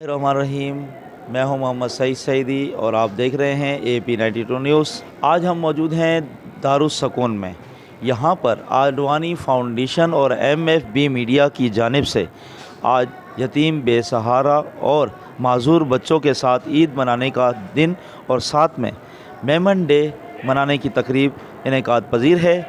रहीम। मैं हूं मोहम्मद सईद सईदी और आप देख रहे हैं AP 92 न्यूज़। आज हम मौजूद हैं दारुस्सकून में। यहां पर आडवाणी फाउंडेशन और MFB मीडिया की जानिब से आज यतीम, बेसहारा और माजूर बच्चों के साथ ईद मनाने का दिन और साथ में मेमन डे मनाने की तकरीब इनेकाद पज़ीर है।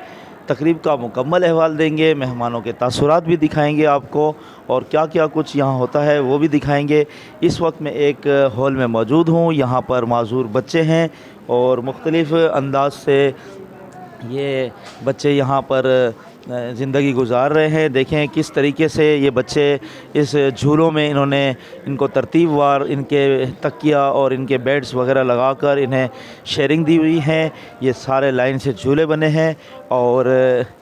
तकरीब का मुकम्मल अहवाल देंगे, मेहमानों के तासुरात भी दिखाएंगे आपको और क्या क्या कुछ यहाँ होता है वो भी दिखाएंगे। इस वक्त मैं एक हॉल में मौजूद हूँ। यहाँ पर माजूर बच्चे हैं और मुख्तलिफ़ अंदाज से ये बच्चे यहाँ पर ज़िंदगी गुजार रहे हैं। देखें किस तरीके से ये बच्चे इस झूलों में इनको तरतीबवार इनके तकिया और इनके बेड्स वगैरह लगाकर इन्हें शेयरिंग दी हुई है। ये सारे लाइन से झूले बने हैं और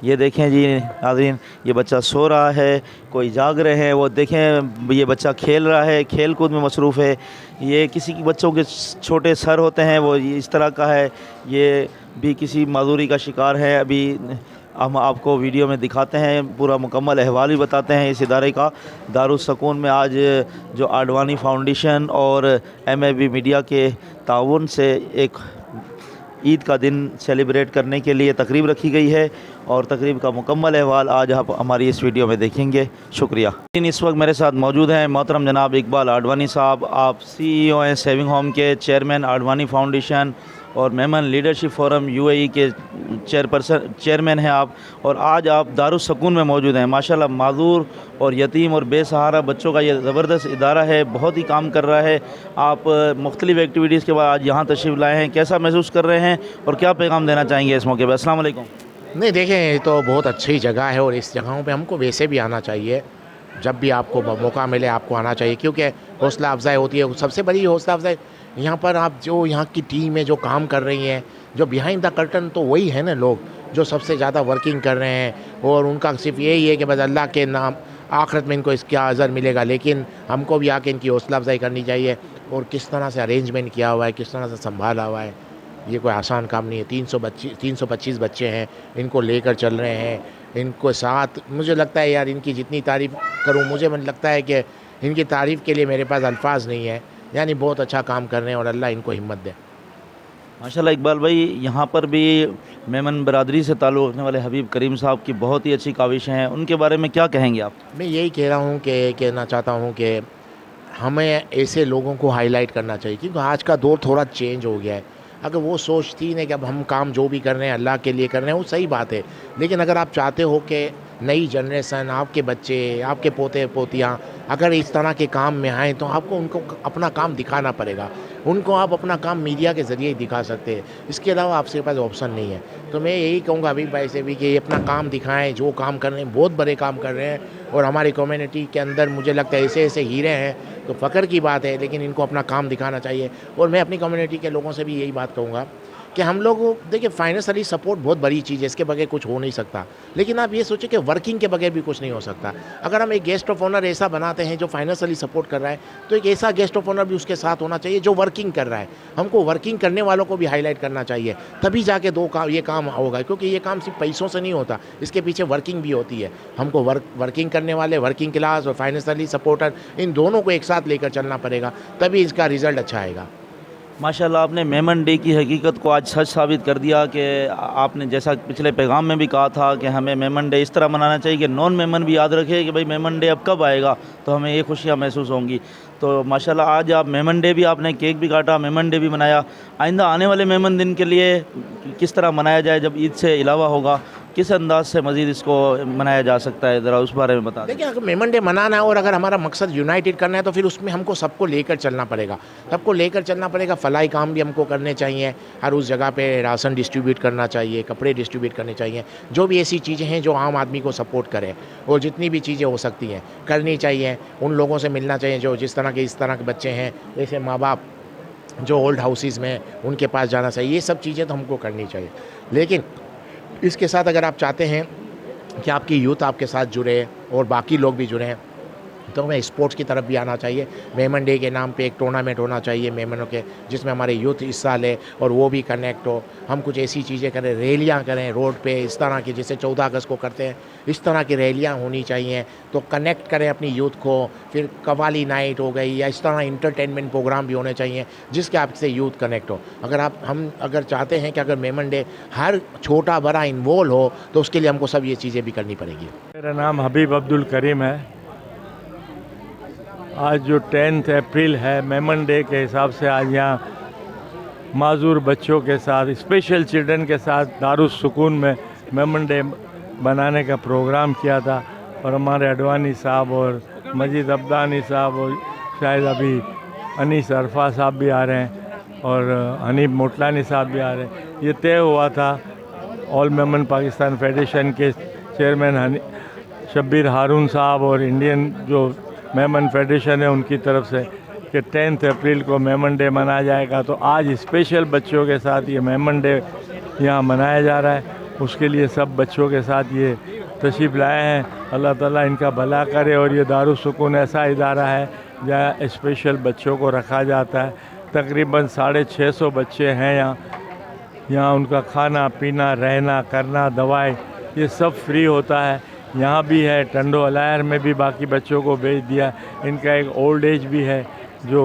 ये देखें जी नाज़रीन, ये बच्चा सो रहा है, कोई जाग रहे हैं। वो देखें ये बच्चा खेल रहा है, खेल कूद में मसरूफ़ है। ये किसी की बच्चों के छोटे सर होते हैं, वो इस तरह का है। ये भी किसी माजूरी का शिकार है। अभी हम आपको वीडियो में दिखाते हैं, पूरा मुकम्मल अहवाल भी बताते हैं इस इदारे का। दारुस्सकून में आज जो आडवाणी फाउंडेशन और MFB मीडिया के ताउन से एक ईद का दिन सेलिब्रेट करने के लिए तकरीब रखी गई है और तकरीब का मुकम्मल अहवाल आज आप हमारी इस वीडियो में देखेंगे। शुक्रिया। इस वक्त मेरे साथ मौजूद हैं मोहतरम जनाब इकबाल आडवाणी साहब। आप CEO हैं सेविंग होम के, चेयरमैन आडवाणी फाउंडेशन और मेमन लीडरशिप फोरम UAE के चेयरमैन हैं आप, और आज आप दारुस्सकून में मौजूद हैं। माशाल्लाह माजूर और यतीम और बेसहारा बच्चों का ये ज़बरदस्त इदारा है, बहुत ही काम कर रहा है। आप मुख्तलिफ़ एक्टिविटीज़ के बाद आज यहाँ तशरीफ़ लाए हैं, कैसा महसूस कर रहे हैं और क्या पैगाम देना चाहेंगे इस मौके पर? अस्सलाम वालेकुम। नहीं, देखें, ये तो बहुत अच्छी जगह है और इस जगहों पे हमको वैसे भी आना चाहिए। जब भी आपको मौका मिले आपको आना चाहिए, क्योंकि हौसला अफ़ज़ाई होती है। सबसे बड़ी हौसला अफ़ज़ाई यहाँ पर आप जो यहाँ की टीम है जो काम कर रही है, जो बिहाइंड द कर्टन, तो वही है ना लोग जो सबसे ज़्यादा वर्किंग कर रहे हैं। और उनका सिर्फ यही है कि बस अल्लाह के नाम आखिरत में इनको इसका अज़र मिलेगा। लेकिन हमको भी आके इनकी हौसला अफ़ज़ाई करनी चाहिए। और किस तरह से अरेंजमेंट किया हुआ है, किस तरह से संभाला हुआ है, ये कोई आसान काम नहीं है। 325 बच्चे हैं, इनको लेकर चल रहे हैं। इनको साथ मुझे लगता है यार, इनकी जितनी तारीफ़ करूं मुझे लगता है कि इनकी तारीफ़ के लिए मेरे पास अल्फाज नहीं है। यानी बहुत अच्छा काम कर रहे हैं और अल्लाह इनको हिम्मत दे। माशाल्लाह इकबाल भाई, यहाँ पर भी मेमन बरादरी से ताल्लुक़ रखने वाले हबीब करीम साहब की बहुत ही अच्छी काविशें हैं, उनके बारे में क्या कहेंगे आप? मैं यही कह रहा हूँ कि कहना चाहता हूँ कि हमें ऐसे लोगों को हाईलाइट करना चाहिए, क्योंकि आज का दौर थोड़ा चेंज हो गया है। अगर वो सोचती नहीं कि अब हम काम जो भी कर रहे हैं अल्लाह के लिए कर रहे हैं, वो सही बात है। लेकिन अगर आप चाहते हो कि नई जनरेशन, आपके बच्चे, आपके पोते पोतियाँ अगर इस तरह के काम में आएँ, तो आपको उनको अपना काम दिखाना पड़ेगा। उनको आप अपना काम मीडिया के ज़रिए ही दिखा सकते हैं, इसके अलावा आपके पास ऑप्शन नहीं है। तो मैं यही कहूँगा अभी भाई से भी कि ये अपना काम दिखाएँ, जो काम कर रहे हैं बहुत बड़े काम कर रहे हैं। और हमारी कम्युनिटी के अंदर मुझे लगता है ऐसे ऐसे हीरे हैं, तो फ़ख्र की बात है। लेकिन इनको अपना काम दिखाना चाहिए। और मैं अपनी कम्युनिटी के लोगों से भी यही बात कहूँगा कि हम लोग, देखिए, फाइनेंशियली सपोर्ट बहुत बड़ी चीज़ है, इसके बगैर कुछ हो नहीं सकता। लेकिन आप ये सोचें कि वर्किंग के बगैर भी कुछ नहीं हो सकता। अगर हम एक गेस्ट ऑफ ऑनर ऐसा बनाते हैं जो फाइनेंशियली सपोर्ट कर रहा है, तो एक ऐसा गेस्ट ऑफ ऑनर भी उसके साथ होना चाहिए जो वर्किंग कर रहा है। हमको वर्किंग करने वालों को भी हाईलाइट करना चाहिए, तभी जाके ये काम होगा। क्योंकि ये काम सिर्फ पैसों से नहीं होता, इसके पीछे वर्किंग भी होती है। हमको वर्किंग करने वाले, वर्किंग क्लास और फाइनेंशियली सपोर्टर, इन दोनों को एक साथ लेकर चलना पड़ेगा, तभी इसका रिज़ल्ट अच्छा आएगा। माशाल्लाह, आपने मेमन डे की हकीकत को आज सच साबित कर दिया कि आपने जैसा पिछले पैगाम में भी कहा था कि हमें मेमन डे इस तरह मनाना चाहिए कि नॉन मेमन भी याद रखे कि भाई मेमन डे अब कब आएगा तो हमें ये खुशियाँ महसूस होंगी। तो माशाल्लाह आज आप मेमन डे भी, आपने केक भी काटा, मेमन डे भी मनाया। आइंदा आने वाले मेमन दिन के लिए किस तरह मनाया जाए, जब ईद से अलावा होगा, किस अंदाज से मज़ीद इसको मनाया जा सकता है, ज़रा उस बारे में बता दें। देखिए, अगर मेमन डे मनाना है और अगर हमारा मकसद यूनाइटेड करना है, तो फिर उसमें हमको सबको लेकर चलना पड़ेगा। सबको लेकर चलना पड़ेगा। फलाही काम भी हमको करने चाहिए, हर उस जगह पे राशन डिस्ट्रीब्यूट करना चाहिए, कपड़े डिस्ट्रीब्यूट करने चाहिए, जो भी ऐसी चीज़ें हैं जो आम आदमी को सपोर्ट करें। और जितनी भी चीज़ें हो सकती हैं करनी चाहिए। उन लोगों से मिलना चाहिए जो इस तरह के बच्चे हैं, जैसे माँ बाप जो ओल्ड हाउसेस में, उनके पास जाना चाहिए। ये सब चीज़ें तो हमको करनी चाहिए। लेकिन इसके साथ अगर आप चाहते हैं कि आपकी यूथ आपके साथ जुड़े और बाकी लोग भी जुड़े हैं, तो हमें स्पोर्ट्स की तरफ भी आना चाहिए। मेमन डे के नाम पे एक टूर्नामेंट होना चाहिए मेमनों के, जिसमें हमारे यूथ हिस्सा ले और वो भी कनेक्ट हो। हम कुछ ऐसी चीज़ें करें, रैलियाँ करें रोड पे इस तरह की, जैसे 14 अगस्त को करते हैं, इस तरह की रैलियाँ होनी चाहिए। तो कनेक्ट करें अपनी यूथ को। फिर कव्वाली नाइट हो गई या इस तरह इंटरटेनमेंट प्रोग्राम भी होने चाहिए जिसके आपसे यूथ कनेक्ट हो। हम अगर चाहते हैं कि अगर मेमन डे हर छोटा बड़ा इन्वॉल्व हो, तो उसके लिए हमको सब ये चीज़ें भी करनी पड़ेगी। मेरा नाम हबीब अब्दुल करीम है। आज जो 10 अप्रैल है मेमन डे के हिसाब से आज यहाँ माजूर बच्चों के साथ, स्पेशल चिल्ड्रन के साथ दारुस सुकून में मेमन डे बनाने का प्रोग्राम किया था। और हमारे अडवाणी साहब और मजीद अब्दानी साहब और शायद अभी अनीस अरफा साहब भी आ रहे हैं और हनीफ मोटलानी साहब भी आ रहे हैं। ये तय हुआ था ऑल मेमन पाकिस्तान फेडरेशन के चेयरमैन शब्बीर हारून साहब और इंडियन जो मेमन फेडरेशन है उनकी तरफ से कि 10 अप्रैल को मेमन डे मनाया जाएगा। तो आज स्पेशल बच्चों के साथ ये मेमन डे यहाँ मनाया जा रहा है। उसके लिए सब बच्चों के साथ ये तशरीफ़ लाए हैं। अल्लाह ताला इनका भला करे। और ये दारुस सुकून ऐसा इदारा है जहाँ स्पेशल बच्चों को रखा जाता है। तकरीबन 650 बच्चे हैं यहाँ उनका खाना पीना रहना करना दवाई ये सब फ्री होता है। यहाँ भी है टंडो अलायर में भी बाकी बच्चों को भेज दिया। इनका एक ओल्ड एज भी है जो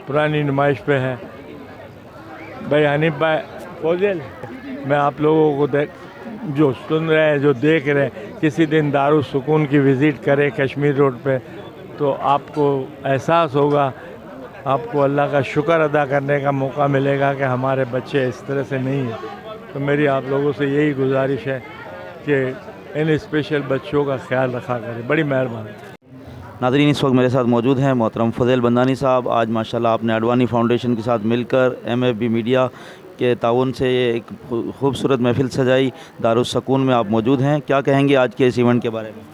पुरानी नुमाइश पे है। भाई हनीफ भाई फौजिल, मैं आप लोगों को जो सुन रहे हैं जो देख रहे हैं, किसी दिन दारुस सुकून की विज़िट करें कश्मीर रोड पे तो आपको एहसास होगा, आपको अल्लाह का शुक्र अदा करने का मौका मिलेगा कि हमारे बच्चे इस तरह से नहीं हैं। तो मेरी आप लोगों से यही गुजारिश है कि इन स्पेशल बच्चों का ख्याल रखा करें। बड़ी मेहरबानी। नाज़रीन, इस वक्त मेरे साथ मौजूद हैं मोहतरम फज़ल बंदानी साहब। आज माशाल्लाह आपने अडवाणी फाउंडेशन के साथ मिलकर MFB मीडिया के ताउन से एक खूबसूरत महफ़िल सजाई। दारुस सुकून में आप मौजूद हैं, क्या कहेंगे आज के इस इवेंट के बारे में?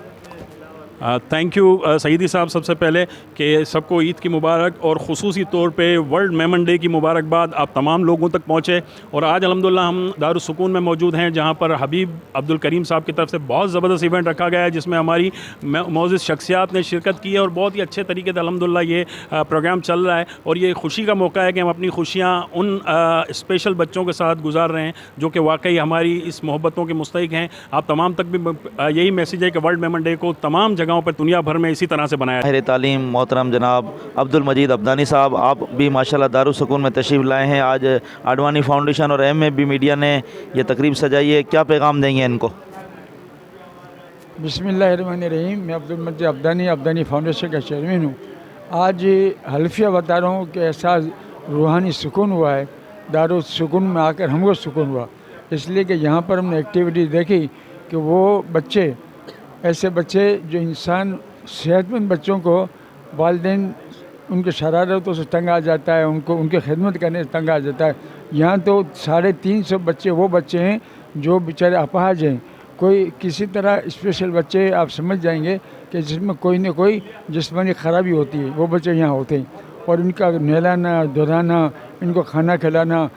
थैंक यू सईदी साहब, सबसे पहले कि सबको ईद की मुबारक और ख़ुसूसी तौर पे वर्ल्ड मेमन डे की मुबारकबाद आप तमाम लोगों तक पहुँचे। और आज अल्हम्दुलिल्लाह हम दारुस सुकून में मौजूद हैं जहाँ पर हबीब अब्दुल करीम साहब की तरफ से बहुत ज़बरदस्त इवेंट रखा गया है जिसमें हमारी मौजूद शख्सियात ने शिरकत की है और बहुत ही अच्छे तरीके से अल्हम्दुलिल्लाह ये प्रोग्राम चल रहा है। और ये खुशी का मौका है कि हम अपनी खुशियाँ उन स्पेशल बच्चों के साथ गुजार रहे हैं जो कि वाकई हमारी इस मोहब्बतों के मुस्तहिक हैं। आप तमाम तक भी यही मैसेज है कि वर्ल्ड मेमन डे को तमाम जगहों पर दुनिया भर में इसी तरह से बनाया। ताहिर तालीम मोहतरम जनाब अब्दुल मजीद अब्दानी साहब, आप भी माशाल्लाह दारुस सुकून में तशरीफ़ लाए हैं। आज अडवाणी फाउंडेशन और MFB मीडिया ने ये तकरीब सजाई है, क्या पैगाम देंगे इनको? बिस्मिल्लाहिर्रहमानिर्रहीम। मैं अब्दुल मजीद अब्दानी फाउंडेशन का चेयरमैन हूँ। आज हल्फिया बता रहा हूँ कि ऐसा रूहानी सुकून हुआ है, दारुस सुकून में आकर हमको सुकून हुआ। इसलिए कि यहाँ पर हमने एक्टिविटीज़ देखी कि वो बच्चे, ऐसे बच्चे जो इंसान सेहतमंद बच्चों को वालिदैन उनके शरारतों से तंग आ जाता है, उनको उनकी खिदमत करने से तंग आ जाता है। यहाँ तो 350 बच्चे वो बच्चे हैं जो बेचारे अपाहज हैं। कोई किसी तरह स्पेशल बच्चे आप समझ जाएंगे कि जिसमें कोई न कोई जिस्मानी ख़राबी होती है, वो बच्चे यहाँ होते हैं। और इनका नहलाना धुलाना, इनको खाना खिलाना,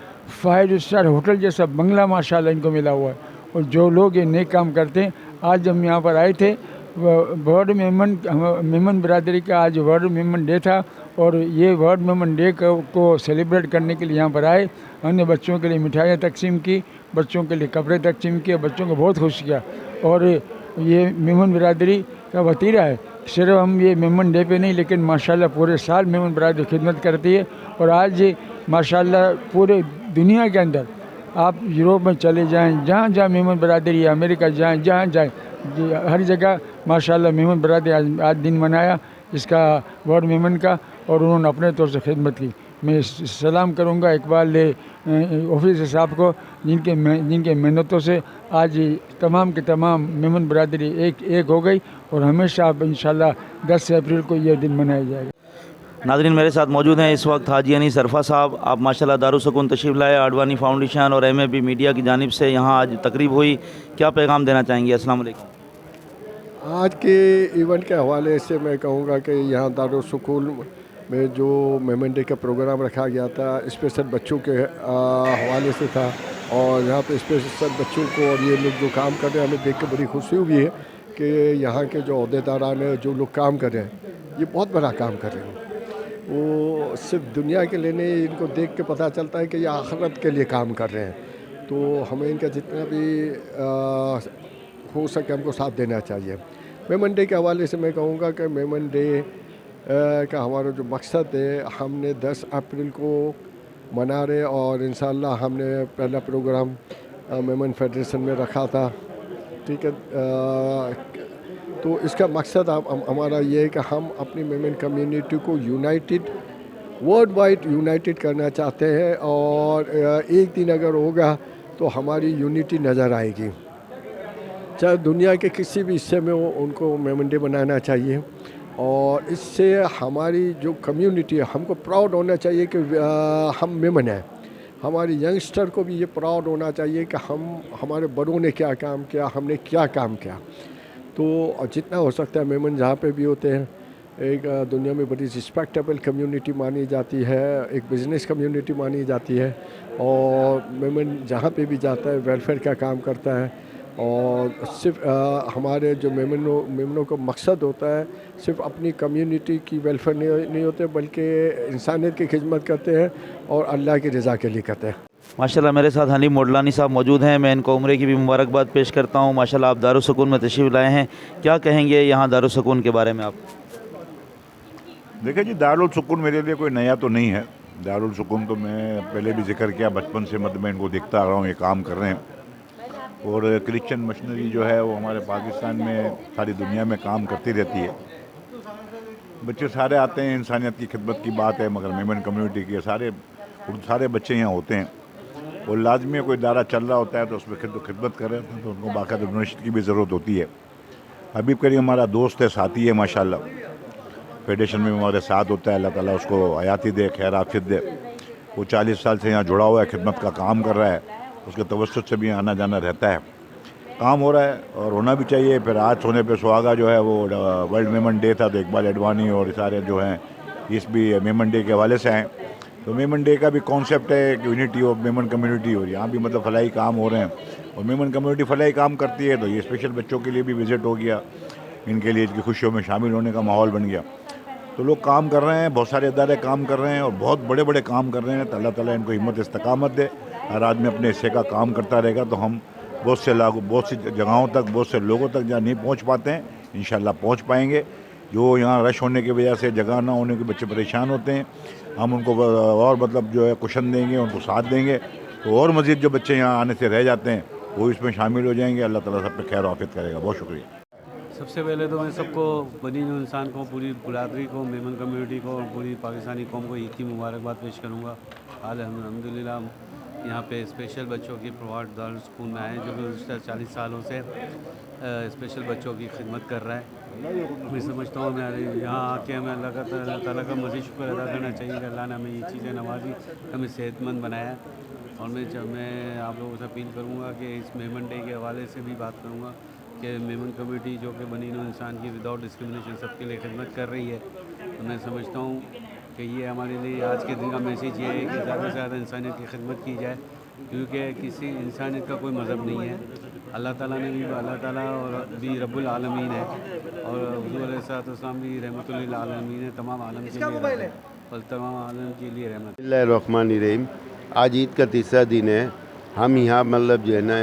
5 स्टार होटल जैसा बंगला माशाल्लाह इनको मिला हुआ है। और जो लोग ये नए काम करते हैं, आज हम यहाँ पर आए थे, वर्ल्ड मेमन बिरादरी का आज वर्ल्ड मेमन डे था और ये वर्ल्ड मेमन डे को सेलिब्रेट करने के लिए यहाँ पर आए। हमने बच्चों के लिए मिठाइयाँ तकसीम की, बच्चों के लिए कपड़े तकसीम किए, बच्चों को बहुत खुश किया। और ये मेमन बिरादरी का वतीरा है। सिर्फ हम ये मेमन डे पे नहीं, लेकिन माशाल्लाह पूरे साल मेमन बिरादरी खिदमत करती है। और आज माशाल्लाह पूरे दुनिया के अंदर आप यूरोप में चले जाएं, जहाँ जहाँ मेमन बिरादरी है, अमेरिका जाएं, जहाँ जाएं, हर जगह माशाल्लाह मेमन बिरादरी आज दिन मनाया इसका वर्ल्ड मेमन का, और उन्होंने अपने तौर से खिदमत की। मैं सलाम करूँगा इकबाल ऑफिसर साहब को, जिनके मेहनतों से आज तमाम के तमाम मेमन बिरादरी एक हो गई और हमेशा अब इंशाल्लाह 10 अप्रैल को यह दिन मनाया जाएगा। नाज़रीन, मेरे साथ मौजूद हैं इस वक्त हाजी अनीस अरफा साहब। आप माशाल्लाह दारुस सुकून तशरीफ़ लाए, अडवाणी फाउंडेशन और MFB मीडिया की जानिब से यहाँ आज तकरीब हुई, क्या पैगाम देना चाहेंगे? अस्सलाम वालेकुम। आज के इवेंट के हवाले से मैं कहूँगा कि यहाँ दारुस सुकून में जो मेमन डे का प्रोग्राम रखा गया था स्पेशल बच्चों के हवाले से था। और यहाँ पे स्पेशल बच्चों को और ये लोग जो काम कर रहे हैं हमें देख के बड़ी खुशी हुई है कि यहाँ के जो अहदेदारान हैं, जो लोग काम कर रहे हैं, ये बहुत बड़ा काम कर रहे हैं। वो सिर्फ दुनिया के लिए नहीं, इनको देख के पता चलता है कि ये आखिरत के लिए काम कर रहे हैं। तो हमें इनका जितना भी हो सके हमको साथ देना चाहिए। मेमन डे के हवाले से मैं कहूँगा कि मेमन डे का हमारा जो मकसद है, हमने 10 अप्रैल को मना रहे और इंशाल्लाह हमने पहला प्रोग्राम मेमन फेडरेशन में रखा था। ठीक है, तो इसका मकसद हमारा ये है कि हम अपनी मेमन कम्युनिटी को यूनाइटेड, वर्ल्ड वाइड यूनाइटेड करना चाहते हैं और एक दिन अगर होगा तो हमारी यूनिटी नज़र आएगी। चाहे दुनिया के किसी भी हिस्से में हो, उनको मेमन डे बनाना चाहिए और इससे हमारी जो कम्युनिटी है, हमको प्राउड होना चाहिए कि हम मेमन हैं। हमारे यंगस्टर को भी ये प्राउड होना चाहिए कि हमारे बड़ों ने क्या काम किया, हमने क्या काम किया। तो जितना हो सकता है मेमन जहाँ पे भी होते हैं, एक दुनिया में बड़ी रिस्पेक्टेबल कम्युनिटी मानी जाती है, एक बिज़नेस कम्युनिटी मानी जाती है और मेमन जहाँ पे भी जाता है वेलफेयर का काम करता है। और सिर्फ हमारे जो मेमनों का मकसद होता है सिर्फ अपनी कम्युनिटी की वेलफेयर नहीं होते, बल्कि इंसानियत की खिदमत करते हैं और अल्लाह की रज़ा के लिए करते हैं। माशाल्लाह मेरे साथ हनीफ मोडलानी साहब मौजूद हैं। मैं इनको उम्रे की भी मुबारकबाद पेश करता हूँ। माशाल्लाह आप दारुस्सूकून में तशरीफ़ लाए हैं, क्या कहेंगे यहाँ दारुस्सूकून के बारे में आप? देखिए जी, दारुल-सुकून मेरे लिए कोई नया तो नहीं है। दारुल-सुकून तो मैं पहले भी जिक्र किया, बचपन से मतलब मैं इनको देखता आ रहा हूँ, ये काम कर रहे हैं। और क्रिश्चियन मशीनरी जो है वो हमारे पाकिस्तान में सारी दुनिया में काम करती रहती है। बच्चे सारे आते हैं, इंसानियत की खिदमत की बात है, मगर मेमन कम्युनिटी के सारे बच्चे यहाँ होते हैं और लाजमी कोई इदारा चल रहा होता है तो उसमें खिदमत कर रहे होते हैं, तो उनको बाकायदा डोनेशन की भी ज़रूरत होती है। हबीब करीम हमारा दोस्त है, साथी है माशाल्लाह, फेडरेशन में हमारे साथ होता है। अल्लाह ताला उसको हयाती दे, खैर आफियत दे। वो 40 साल से यहाँ जुड़ा हुआ है, खिदमत का काम कर रहा है, उसके तवस्सुत से भी आना जाना रहता है। काम हो रहा है और होना भी चाहिए। फिर आज सोने पे सुहागा जो है वो वर्ल्ड मेमन डे था, तो इकबाल एडवानी और सारे जो हैं इस भी मेमन डे के हवाले से आए। तो मेमन डे का भी कॉन्सेप्ट है कि यूनिटी ऑफ मेमन कम्युनिटी, और यहाँ भी मतलब फलाही काम हो रहे हैं और मेमन कम्युनिटी फलाही काम करती है, तो ये स्पेशल बच्चों के लिए भी विज़िट हो गया, इनके लिए इनकी खुशियों में शामिल होने का माहौल बन गया। तो लोग काम कर रहे हैं, बहुत सारे इदारे काम कर रहे हैं और बहुत बड़े बड़े काम कर रहे हैं। तो अल्लाह ताला इनको हिम्मत इस्तकामत दे, हर आदमी अपने हिस्से का काम करता रहेगा तो हम बहुत सी जगहों तक, बहुत से लोगों तक जहाँ नहीं पहुँच पाते हैं, इंशाल्लाह पहुँच पाएंगे। जो यहाँ रश होने की वजह से जगह ना होने के बच्चे परेशान होते हैं, हम उनको और मतलब जो है कुशन देंगे, उनको साथ देंगे, तो और मज़ीद जो बच्चे यहाँ आने से रह जाते हैं वो इसमें शामिल हो जाएंगे। अल्लाह ताला सब पे खैर आफियत करेगा। बहुत शुक्रिया। सबसे पहले तो मैं सबको बनी इंसान को, पूरी बरादरी को, मेमन कम्युनिटी को और पूरी पाकिस्तानी कौम को ईद की मुबारकबाद पेश करूँगा। अल्हम्दुलिल्लाह यहाँ पे स्पेशल बच्चों की प्रवाट दारुस्सूकून में आए, जो कि गुज़श्ता 40 सालों से स्पेशल बच्चों की खिदमत कर रहा है। मैं समझता हूँ मैं यहाँ आके हमें अल्लाह ताला का मज़ीद शुक्र अदा करना चाहिए कि अल्लाह ने हमें ये चीज़ें नवाजी, हमें सेहतमंद बनाया। और मैं आप लोगों से अपील करूँगा कि इस मेमन डे के हवाले से भी बात करूँगा कि मेमन कम्युनिटी जो कि बनी इंसान की विदाउट डिस्क्रिमिनेशन सबके लिए खिदमत कर रही है। तो मैं समझता हूँ कि ये हमारे लिए आज के दिन का मैसेज ये है कि ज़्यादा से ज़्यादा इंसानियत की खिदमत की जाए, क्योंकि किसी इंसानियत का कोई मज़हब नहीं है। अल्लाह ताला ने भी, अल्लाह ताला और भी रब्बुल आलमीन है और हुज़ूर अलैहिस्सलाम भी रहमतुल लिल आलमीन है, तमाम आलम के लिए और तमाम आलम के लिए रहमत। बिस्मिल्लाहिर्रहमानिर्रहीम। आज ईद का तीसरा दिन है। हम यहाँ मतलब जो है ना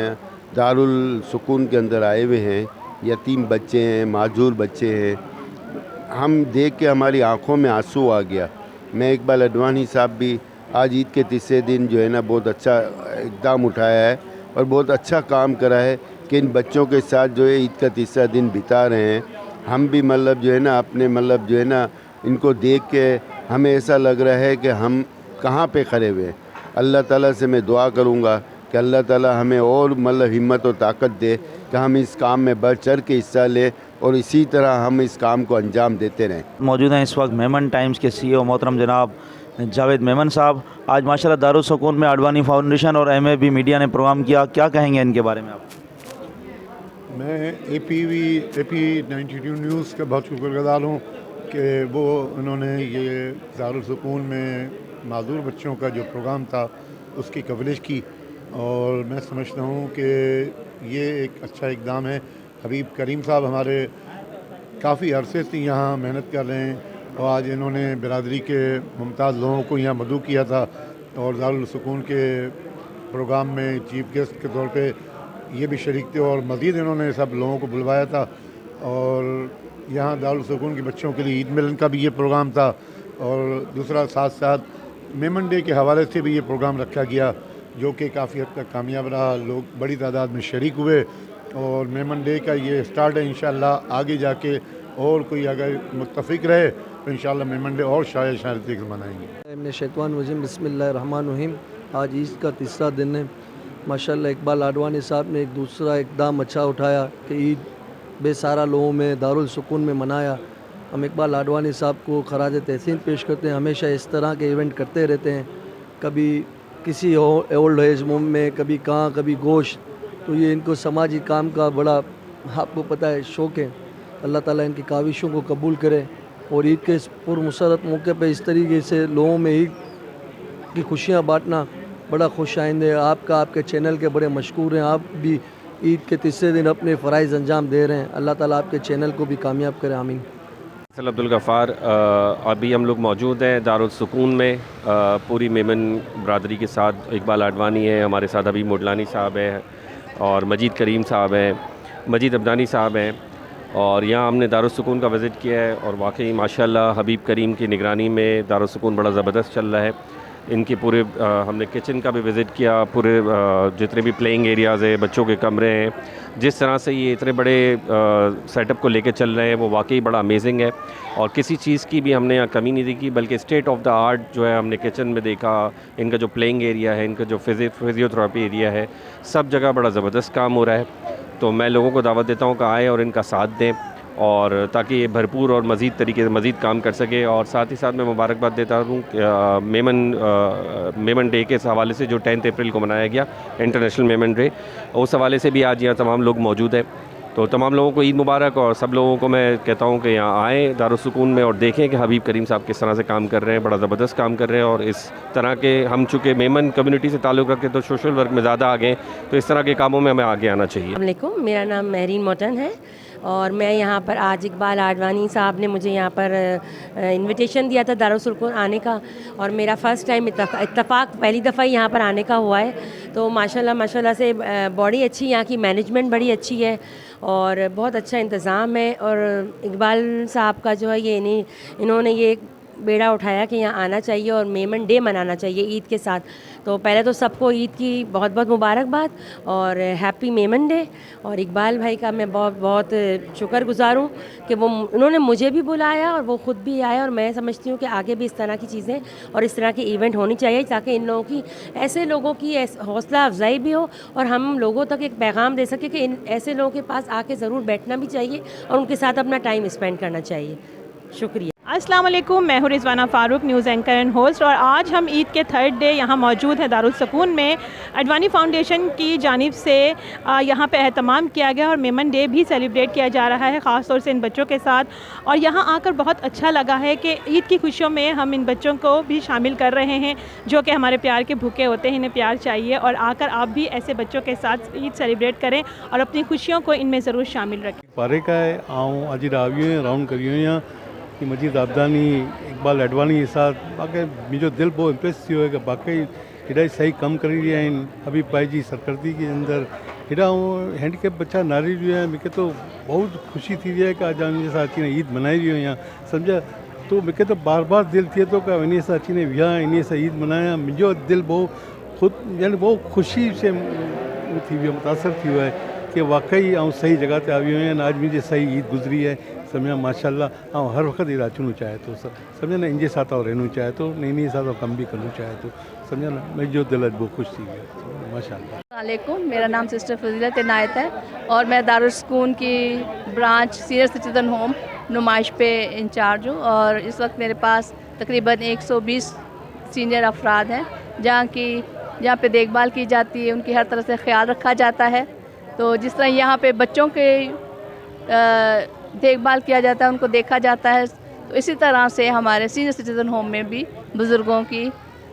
दारुल सुकून के अंदर आए हुए हैं। यतीम बच्चे हैं, माजूर बच्चे हैं। हम देख के हमारी आँखों में आंसू आ गया। मैं इकबाल अडवाणी साहब भी आज ईद के तीसरे दिन जो है ना बहुत अच्छा इक़दाम उठाया है और बहुत अच्छा काम करा है कि इन बच्चों के साथ जो है ईद का तीसरा दिन बिता रहे हैं। हम भी मतलब जो है ना अपने मतलब जो है ना इनको देख के हमें ऐसा लग रहा है कि हम कहाँ पे खड़े हुए हैं। अल्लाह ताला से मैं दुआ करूँगा कि अल्लाह ताला हमें और मतलब हिम्मत और ताकत दे कि हम इस काम में बढ़ चढ़ के हिस्सा लें और इसी तरह हम इस काम को अंजाम देते रहें। मौजूद हैं इस वक्त मेमन टाइम्स के CEO मोहतरम जनाब जावेद मेमन साहब। आज माशाल्लाह दारुस्सूकून में अडवाणी फाउंडेशन और MFB मीडिया ने प्रोग्राम किया, क्या कहेंगे इनके बारे में आप? मैं AP 92 न्यूज़ का बहुत शुक्रगुज़ार हूँ कि वो उन्होंने ये दारुस्सूकून में माजूर बच्चों का जो प्रोग्राम था उसकी कवरेज की और मैं समझता हूँ कि ये एक अच्छा इक़दाम है हबीब करीम साहब हमारे काफ़ी अरसे से यहाँ मेहनत कर रहे हैं और आज इन्होंने बिरादरी के मुमताज़ लोगों को यहाँ मदऊ किया था और दारुल सुकून के प्रोग्राम में चीफ गेस्ट के तौर पे ये भी शरीक थे और मज़ीद इन्होंने सब लोगों को बुलवाया था। और यहाँ दारुल सुकून के बच्चों के लिए ईद मिलन का भी ये प्रोग्राम था और दूसरा साथ साथ मेमन डे के हवाले से भी ये प्रोग्राम रखा गया जो कि काफ़ी हद तक कामयाब रहा। लोग बड़ी तादाद में शरीक हुए और मेमन डे का ये स्टार्ट है। इंशाल्लाह आगे जाके और कोई अगर मुत्तफिक रहे तो इंशाल्लाह मेमन डे और शायर तक मनाएंगे। शैतान वजीम बिस्मिल्लाहिर्रहमानिर्रहीम। आज ईद का तीसरा दिन है। माशाल्लाह इकबाल आडवाणी साहब ने एक दूसरा इकदाम अच्छा उठाया कि ईद बेसारा लोगों में दारुल सुकून में मनाया। हम इकबाल आडवाणी साहब को खराज तहसीन पेश करते हैं। हमेशा इस तरह के इवेंट करते रहते हैं, कभी किसी ओल्ड एज होम में, कभी कहाँ, कभी गोश्त। तो ये इनको समाजी काम का बड़ा आपको पता है शौक़ है। अल्लाह ताला इनकी काविशों को कबूल करे और ईद के इस पुरमसरत मौके पे इस तरीके से लोगों में ईद की खुशियाँ बांटना बड़ा खुश आइंद है। आपके चैनल के बड़े मशहूर हैं। आप भी ईद के तीसरे दिन अपने फ़राइज़ अंजाम दे रहे हैं। अल्लाह ताला आपके चैनल को भी कामयाब करे, आमीन। अब्दुल गफ़ार, अभी हम लोग मौजूद हैं दारुल सुकून में पूरी मेमन बरादरी के साथ। इकबाल आडवाणी है हमारे साथ, हबीब मोडलानी साहब हैं और मजीद करीम साहब हैं, मजीद अब्दानी साहब हैं। और यहाँ हमने दारुल सुकून का विज़िट किया है और वाकई माशाल्लाह हबीब करीम की निगरानी में दारुल सुकून बड़ा ज़बरदस्त चल रहा है। इनके पूरे हमने किचन का भी विज़िट किया, पूरे जितने भी प्लेइंग एरियाज़ है, बच्चों के कमरे हैं, जिस तरह से ये इतने बड़े सेटअप को लेके चल रहे हैं वो वाकई बड़ा अमेजिंग है। और किसी चीज़ की भी हमने यहाँ कमी नहीं देखी, बल्कि स्टेट ऑफ द आर्ट जो है हमने किचन में देखा। इनका जो प्लेइंग एरिया है, इनका जो फिजियोथेरेपी एरिया है, सब जगह बड़ा ज़बरदस्त काम हो रहा है। तो मैं लोगों को दावत देता हूँ कि आए और इनका साथ दें और ताकि ये भरपूर और मज़ीद तरीके से मज़ीद काम कर सके। और साथ ही साथ मैं मुबारकबाद देता हूँ मेमन डे के हवाले से जो 10 अप्रैल को मनाया गया इंटरनेशनल मेमन डे, उस हवाले से भी आज यहाँ तमाम लोग मौजूद हैं। तो तमाम लोगों को ईद मुबारक। और सब लोगों को मैं कहता हूँ कि यहाँ आएँ दारुल सुकून में और देखें कि हबीब करीम साहब किस तरह से काम कर रहे हैं, बड़ा ज़बरदस्त काम कर रहे हैं। और इस तरह के हम चूँकि मेमन कम्युनिटी से ताल्लुक़ रखते तो सोशल वर्क में ज़्यादा आगे, तो इस तरह के कामों में हमें आगे आना चाहिए। अस्सलाम वालेकुम, मेरा नाम महरीन मोटन है और मैं यहाँ पर आज इकबाल आडवाणी साहब ने मुझे यहाँ पर इनविटेशन दिया था दारुल सुकून आने का और मेरा फ़र्स्ट टाइम इत्तफ़ाक़ पहली दफ़ा यहाँ पर आने का हुआ है। तो माशाल्लाह से बड़ी अच्छी, यहाँ की मैनेजमेंट बड़ी अच्छी है और बहुत अच्छा इंतज़ाम है। और इकबाल साहब का जो है ये इन्होंने ये बेड़ा उठाया कि यहाँ आना चाहिए और मेमन डे मनाना चाहिए ईद के साथ। तो पहले तो सबको ईद की बहुत बहुत मुबारकबाद और हैप्पी मेमन डे। और इकबाल भाई का मैं बहुत बहुत शुक्रगुज़ार हूँ कि वो उन्होंने मुझे भी बुलाया और वो ख़ुद भी आया। और मैं समझती हूँ कि आगे भी इस तरह की चीज़ें और इस तरह की इवेंट होनी चाहिए ताकि इन लोगों की, ऐसे लोगों की हौसला अफजाई भी हो और हम लोगों तक एक पैगाम दे सके कि इन ऐसे लोगों के पास आके ज़रूर बैठना भी चाहिए और उनके साथ अपना टाइम स्पेंड करना चाहिए। शुक्रिया। अस्सलाम वालेकुम, मैं हूँ Rizwana Farooq, news anchor and host. और आज हम ईद के थर्ड डे यहाँ मौजूद हैं दारुल सुकून में। आडवाणी फ़ाउंडेशन की जानिब से यहाँ पे एहतमाम किया गया और मेमन डे भी सेलिब्रेट किया जा रहा है, ख़ास तौर से इन बच्चों के साथ। और यहाँ आकर बहुत अच्छा लगा है कि ईद की खुशियों में हम इन बच्चों को भी शामिल कर रहे हैं जो कि हमारे प्यार के भूखे होते हैं, इन्हें प्यार चाहिए। और आकर आप भी ऐसे बच्चों के साथ ईद सेलिब्रेट करें और अपनी खुशियों को इनमें ज़रूर शामिल रखें। पारे का है आऊँ अजी रावियों राउंड करियो कि मजीद अब्दानी इकबाल आडवाणी के साथ बाक़ी मुझो दिल बहुत इम्प्रेस थी है कि बाक़ी हेॾा सही कम कर रही आहिनि। हबीब भाई जी सरकर्दी के अंदर हेॾा हैंडीकेप बच्चा नारी रही है। मूंखे तो बहुत खुशी थी रही है कि आज उनके साथ अची ईद मनाई रही यहाँ सम्झा। तो मूंखे तो बार बार दिल थिए थो कि इन सां अची विहा, इन सां ईद मनाया। मुंहिंजो दिल बहुत ख़ुदि यानी बहुत ख़ुशी से थी वियो, मुतासर थी वियो है कि वाकई सही जगह ते आ वियो आहियां। आज मुंहिंजी सही ईद गुज़री है समझा माशाल्लाह। हर वक्त ईद अचणो चाहे तो समझा ना, इनके साथ रहना चाहे तो इन साथ कम भी करना चाहे तो समझा ना, मुझो दिल अज बहुत खुश थी गया माशाल्लाह। वालेकुम, मेरा नाम सिस्टर फजीलत इनायत है और मैं दारुल सुकून की ब्रांच सीनियर सिटीज़न होम नुमाइश पे इंचार्ज हूँ। और इस वक्त मेरे पास तकरीबन 120 सीनियर अफराद हैं जहाँ पे देखभाल की जाती है, उनकी हर तरह से ख्याल रखा जाता है। तो जिस तरह यहाँ पे बच्चों के देखभाल किया जाता है, उनको देखा जाता है, तो इसी तरह से हमारे सीनियर सिटीज़न होम में भी बुज़ुर्गों की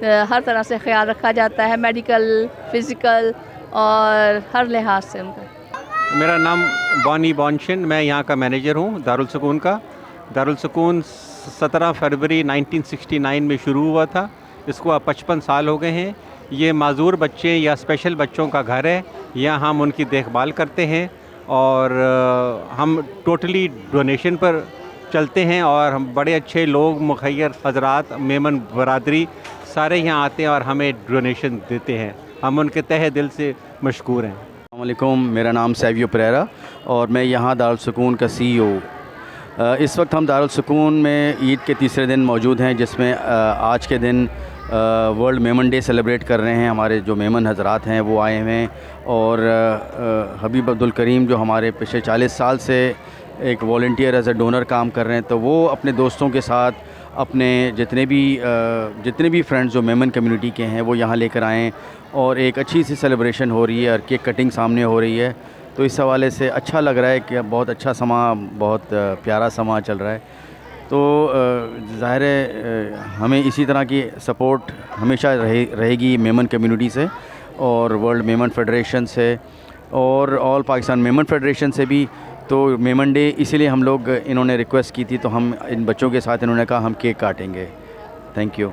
हर तरह से ख्याल रखा जाता है, मेडिकल, फ़िज़िकल और हर लिहाज से उनका। मेरा नाम बॉनी बॉनशिन, मैं यहाँ का मैनेजर हूँ दारुल सुकून का। दारुल सुकून 17 फरवरी 1969 में शुरू हुआ था। इसको अब 55 साल हो गए हैं। ये माजूर बच्चे या स्पेशल बच्चों का घर है। यहाँ हम उनकी देखभाल करते हैं और हम टोटली डोनेशन पर चलते हैं और हम बड़े अच्छे लोग, मुखैर हजरात, मेमन बरादरी सारे यहाँ आते हैं और हमें डोनेशन देते हैं। हम उनके तहे दिल से मशकूर हैं। अस्सलाम वालेकुम, मेरा नाम सैवियो परेरा और मैं यहाँ दारुल सुकून का CEO। इस वक्त हम दारुल सुकून में ईद के तीसरे दिन मौजूद हैं, जिसमें आज के दिन वर्ल्ड मेमन डे सेलिब्रेट कर रहे हैं। हमारे जो मेमन हजरात हैं वो आए हुए हैं और हबीब अब्दुल करीम जो हमारे पिछले 40 साल से एक वॉल्टियर एज ए डोनर काम कर रहे हैं, तो वो अपने दोस्तों के साथ अपने जितने भी फ्रेंड्स जो मेमन कम्युनिटी के हैं वो यहाँ लेकर आएँ और एक अच्छी सी सेलिब्रेशन हो रही है और केक कटिंग सामने हो रही है। तो इस हवाले से अच्छा लग रहा है कि बहुत अच्छा समा, बहुत प्यारा समा चल रहा है। तो ज़ाहिर है हमें इसी तरह की सपोर्ट हमेशा रहेगी मेमन कम्युनिटी से और वर्ल्ड मेमन फेडरेशन से और ऑल पाकिस्तान मेमन फेडरेशन से भी। तो मेमन डे इसीलिए हम लोग, इन्होंने रिक्वेस्ट की थी तो हम इन बच्चों के साथ इन्होंने कहा हम केक काटेंगे। Thank you.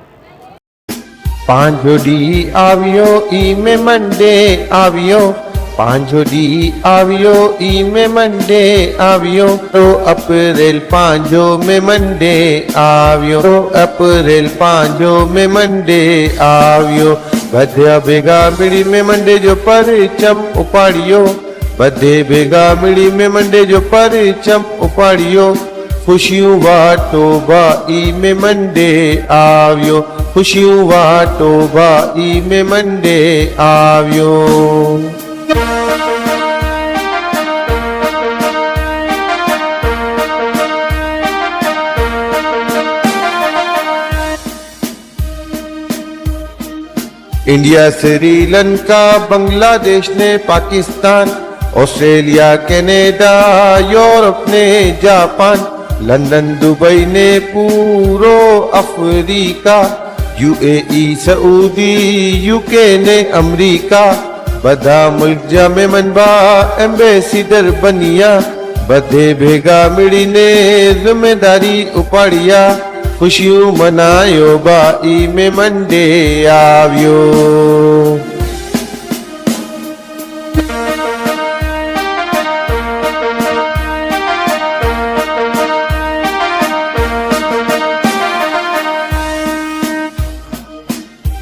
पांचोडी आवियो ई मेमन डे आवियो, पांचोडी आवियो ई मेमन डे आवियो, तो अप्रैल 5 मेमन डे आवियो, तो अप्रैल 5 मेमन डे आवियो। बध्या बेगा मिड़ी मेमन डे जो परचम उपाड़ियो, बधे बेगा मिड़ी मेमन डे जो परचम उपाड़ियो। खुशियों वाटो बाई मेमन डे आवियो, खुशियों वाटो बाई मेमन डे आवियो। इंडिया, श्रीलंका, बांग्लादेश ने पाकिस्तान, ऑस्ट्रेलिया, कनाडा, यूरोप ने जापान, लंदन, दुबई ने पूरो अफ्रीका, UAE, सऊदी, UK ने अमेरिका, बधा मुल्क जा मेमन बा एम्बेसिडर बनिया, बधे भेगा मिड़ी ने जिम्मेदारी उपाड़िया। खुशियों मनायो बाई मेमन डे आवियो।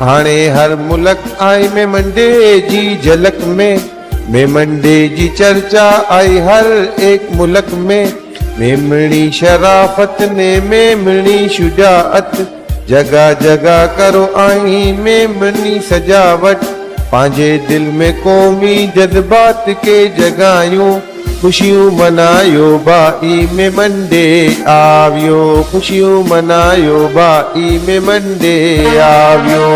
हाणे हर मुल्क आई मेमन डे जी झलक में, मेमन डे जी चर्चा आई हर एक मुल्क में। मेमणी शराफत ने मेमणी शुजाअत, जगह जगह करो आई मेमनी सजावट। पांजे दिल में कौमी जज्बात के जगायूं, खुशियों मनायो बाई मेमन डे आवियो, खुशियों मनायो बाई मेमन डे आवियो।